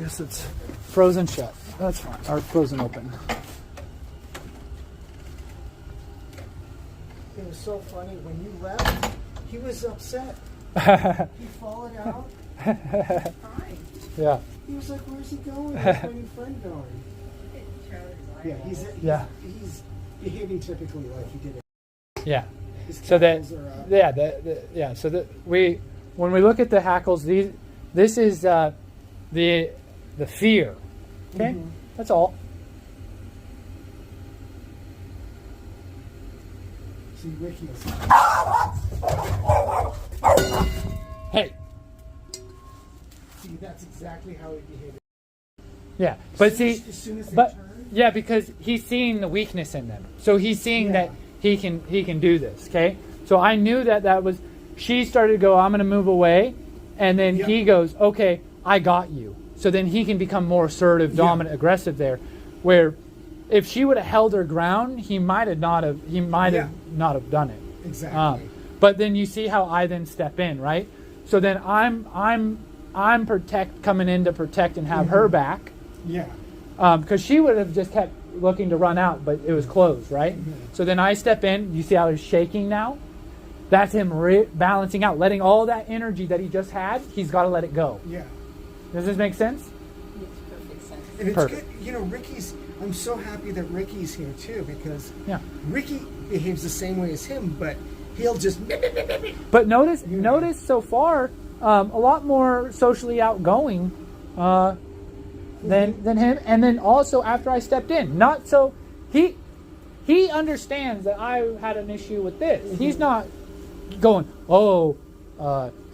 guess it's frozen shut. That's fine. Or frozen open. It was so funny. When you left, he was upset. He followed out. Fine. Yeah. He was like, "Where's he going? Where's my new friend going?" Yeah, he's behaving typically like he did it. Yeah. His So that cackles are up. yeah, so that when we look at the hackles, this is the fear. Okay? Mhm. That's all. See, Ricky is. Hey. See, that's exactly how he behaved. Yeah. But As soon as they but turn. yeah, because he's seeing the weakness in them. So he's seeing that he can do this, okay? So I knew that was she started to go, I'm going to move away, and then he goes, "Okay, I got you." So then he can become more assertive, dominant, aggressive there, where if she would have held her ground, he might have not have done it. Exactly. But then you see how I then step in, right? So then I'm coming in to protect and have her back. Yeah. Because she would have just kept looking to run out, but it was closed, right? Mhm. So then I step in. You see how he's shaking now? That's him balancing out, letting all that energy that he just had, he's got to let it go. Yeah. Does this make sense? Makes perfect sense. And it's Perfect. good. You know, I'm so happy that Ricky's here too, because Yeah. Ricky behaves the same way as him, but he'll just. But notice so far, a lot more socially outgoing than him. And then also after I stepped in, not so he understands that I had an issue with this. Mm-hmm. He's not going,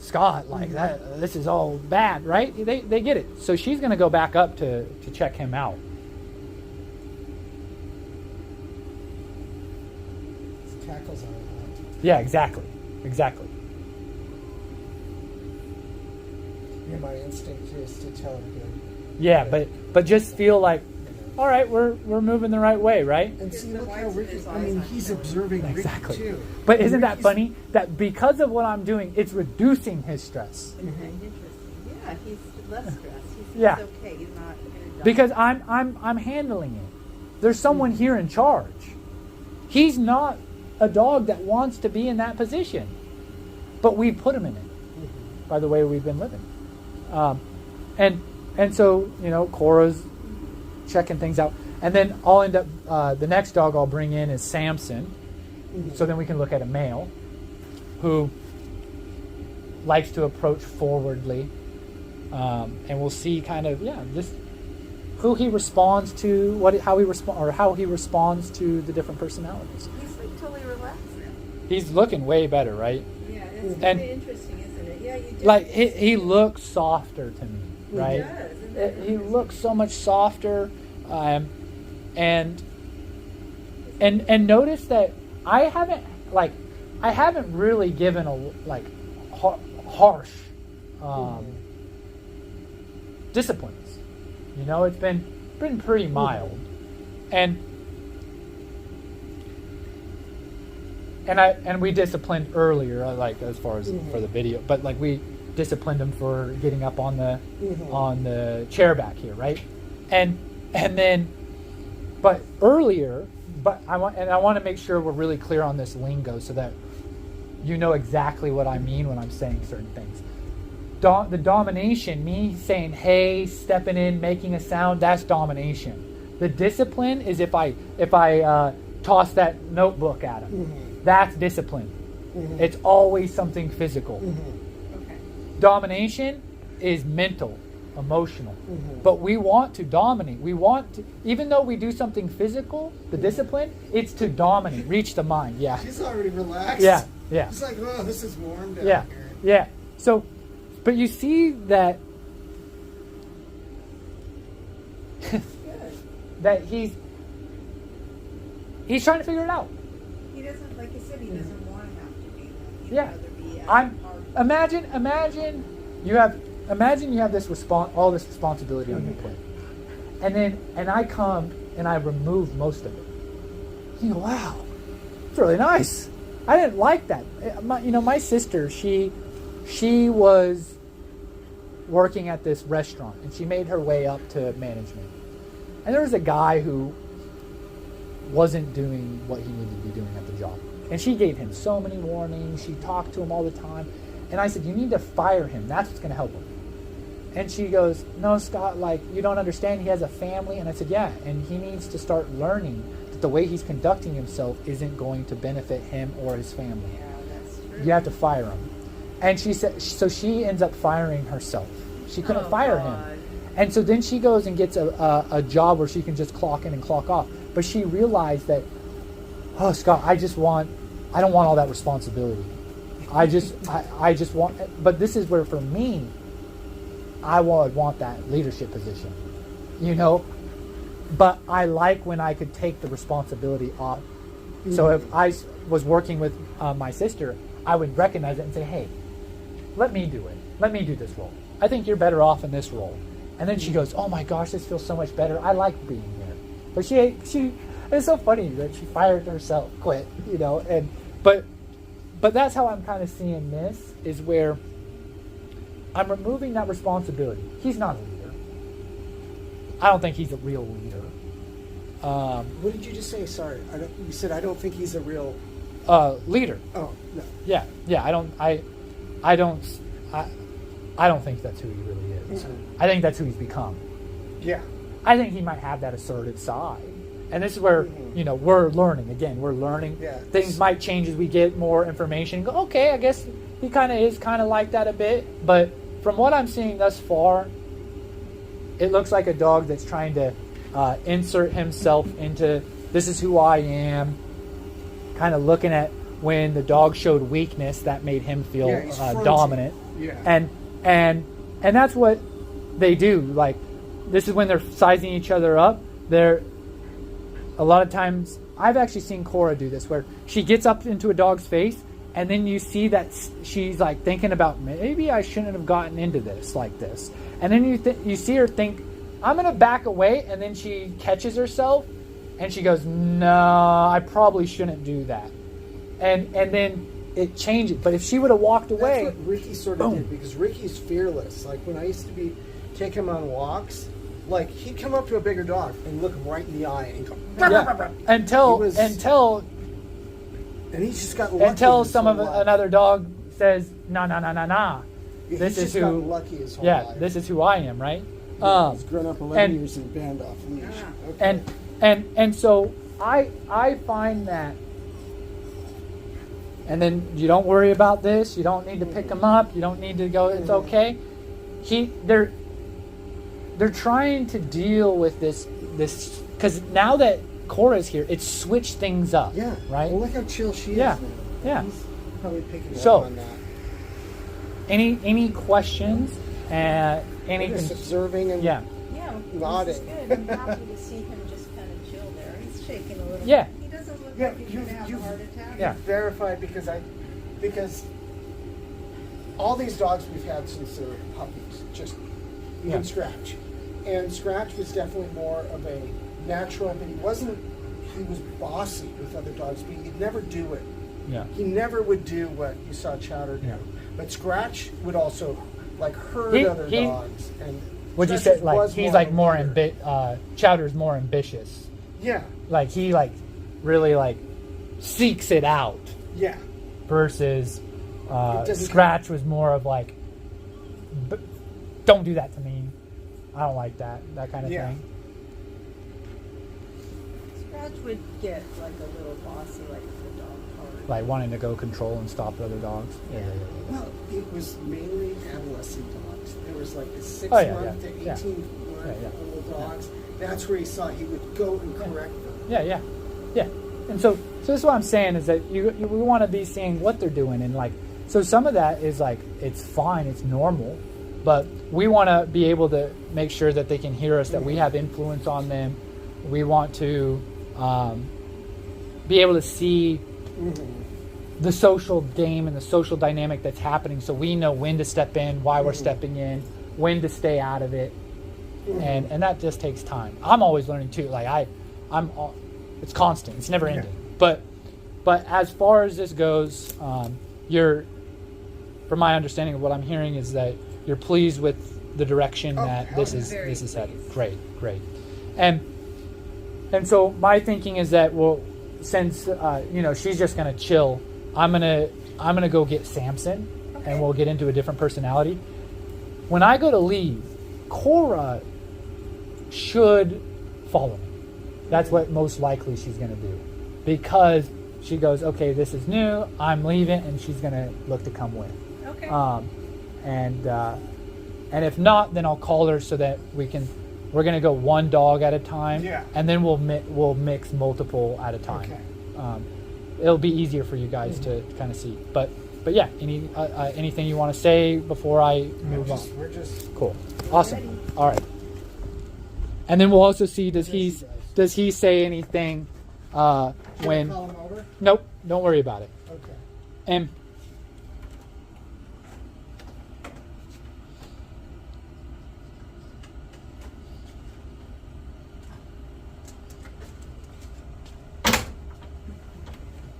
Scott, like that. This is all bad, right? They get it. So she's going to go back up to check him out. Cackles on it. Yeah, exactly. Yeah, my instinct is to tell him to. Yeah, but just feel like, all right, we're moving the right way, right? And see, look how Ricky. I mean, he's observing Exactly. Ricky too. But isn't that Ricky's- funny? That because of what I'm doing, it's reducing his stress. Interesting. Yeah, he's less stressed. He's Yeah. okay. He's not in a Because I'm handling it. There's someone here in charge. He's not a dog that wants to be in that position, but we put him in it by the way we've been living. And so Kora's checking things out, and then I'll end up the next dog I'll bring in is Samson. So then we can look at a male who likes to approach forwardly, and we'll see kind of just who he responds to, how he responds to the different personalities. He's like totally relaxed now. He's looking way better, right? Yeah, it's And- really interesting, isn't it? Yeah, you did. Like he looks softer to me, right? He does. Isn't that He interesting? looks so much softer, and notice that I haven't really given a harsh disciplines. It's been pretty mild, and we disciplined earlier, like as far as for the video, but like we disciplined him for getting up on the chair back here, right? And then, but earlier, I want to make sure we're really clear on this lingo so that you know exactly what I mean when I'm saying certain things. The domination, me saying hey, stepping in, making a sound, that's domination. The discipline is if I toss that notebook at him. That's discipline. It's always something physical. Okay. Domination is mental, emotional. But we want to dominate. We want to, even though we do something physical, the discipline, it's to dominate, reach the mind. Yeah. She's already relaxed. Yeah. She's like, oh, this is warm down Yeah. here. Yeah. So, but you see that that he's trying to figure it out. He doesn't, like you said, he doesn't want to have to be. He'd Yeah. rather be out I'm hard. imagine you have this all this responsibility on your plate, and I come and I remove most of it. You go, wow, it's really nice. I didn't like that. My sister, she was working at this restaurant, and she made her way up to management. And there was a guy who wasn't doing what he needed to be doing at the job. And she gave him so many warnings. She talked to him all the time. And I said, you need to fire him. That's what's going to help him. And she goes, no, Scott, like, you don't understand. He has a family. And I said, yeah, and he needs to start learning that the way he's conducting himself isn't going to benefit him or his family. Yeah, that's true. You have to fire him. And she said, so she ends up firing herself. She couldn't fire him. And so then she goes and gets a job where she can just clock in and clock off. But she realized that, oh, Scott, I don't want all that responsibility. I just want, but this is where for me, I would want that leadership position, you know, but I like when I could take the responsibility off. Mm-hmm. So if I was working with my sister, I would recognize it and say, hey, let me do it. Let me do this role. I think you're better off in this role. And then she goes, oh my gosh, this feels so much better. I like being here. But she it's so funny that she fired herself, quit, you know, but that's how I'm kind of seeing this, is where I'm removing that responsibility. He's not a leader. I don't think he's a real leader. What did you just say? Sorry, you said I don't think he's a real leader. Oh no. Yeah. I don't think that's who he really is. Mm-hmm. I think that's who he's become. Yeah. I think he might have that assertive side. And this is where, you know, we're learning. Again, we're learning. Yeah. Things might change as we get more information. Go, okay, I guess he kind of is kind of like that a bit. But from what I'm seeing thus far, it looks like a dog that's trying to insert himself into, this is who I am. Kind of looking at when the dog showed weakness, that made him feel dominant. Yeah. And that's what they do. Like, this is when they're sizing each other up. A lot of times, I've actually seen Kora do this, where she gets up into a dog's face, and then you see that she's like thinking about, maybe I shouldn't have gotten into this like this. And then you see her think, I'm going to back away, and then she catches herself, and she goes, no, I probably shouldn't do that. And then it changes. But if she would have walked away... That's what Ricky sort of did, because Ricky's fearless. Like, when I used to take him on walks... Like, he'd come up to a bigger dog and look him right in the eye and go... Until and he's just got lucky. Until another dog says, nah. This is who... got lucky his whole life. This is who I am, right? He's grown up 11 years in a band off leash. Okay. And so I find that... And then you don't worry about this. You don't need to pick him up. You don't need to go, it's okay. They're trying to deal with this because now that Kora's here, it's switched things up. Yeah. Right? Well, look how chill she is now. Yeah. He's probably picking up on that. Any questions? Just observing and nodding. This is good. I'm happy to see him just kind of chill there. He's shaking a little Yeah. bit. He doesn't look like he's going to have a heart attack. Yeah. Verified because all these dogs we've had since they're puppies, just even Scratch. And Scratch was definitely more of a natural, but he was bossy with other dogs, but he'd never do it. Yeah. He never would do what you saw Chowder do. Yeah. But Scratch would also like herd other dogs. And would you say like he's like more Chowder's more ambitious? Yeah. Like he like really like seeks it out. Yeah. Versus Scratch was more of like, don't do that to me. I don't like that kind of thing. Scratch would get like a little bossy, like the dog part. Like wanting to go control and stop other dogs. Yeah. Well, it was mainly adolescent dogs. There was like the 6 month to 18 month old dogs. That's where he would go and correct them. Yeah. And so this is what I'm saying is that we want to be seeing what they're doing, and like, so some of that is like, it's fine, it's normal, but we want to be able to make sure that they can hear us, that we have influence on them. We want to be able to see the social game and the social dynamic that's happening, so we know when to step in, why we're stepping in, when to stay out of it, and that just takes time. I'm always learning too. Like it's constant. It's never ending. But as far as this goes, from my understanding of what I'm hearing is that you're pleased with the direction Oh, that hell this yeah. is Very headed. pleased. Great. And so my thinking is that, well, since she's just gonna chill, I'm gonna go get Samson, Okay. and we'll get into a different personality. When I go to leave, Kora should follow me. That's what most likely she's gonna do, because she goes, okay, this is new, I'm leaving, and she's gonna look to come with. Okay. And if not, then I'll call her so that we're gonna go one dog at a time, Yeah. and then we'll mix multiple at a time. Okay. It'll be easier for you guys to kind of see. But yeah, anything you want to say before I move on? We're just Cool, awesome. All right, and then we'll also see does he say anything Should I when? call him over? Nope, don't worry about it. Okay. And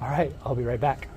all right, I'll be right back.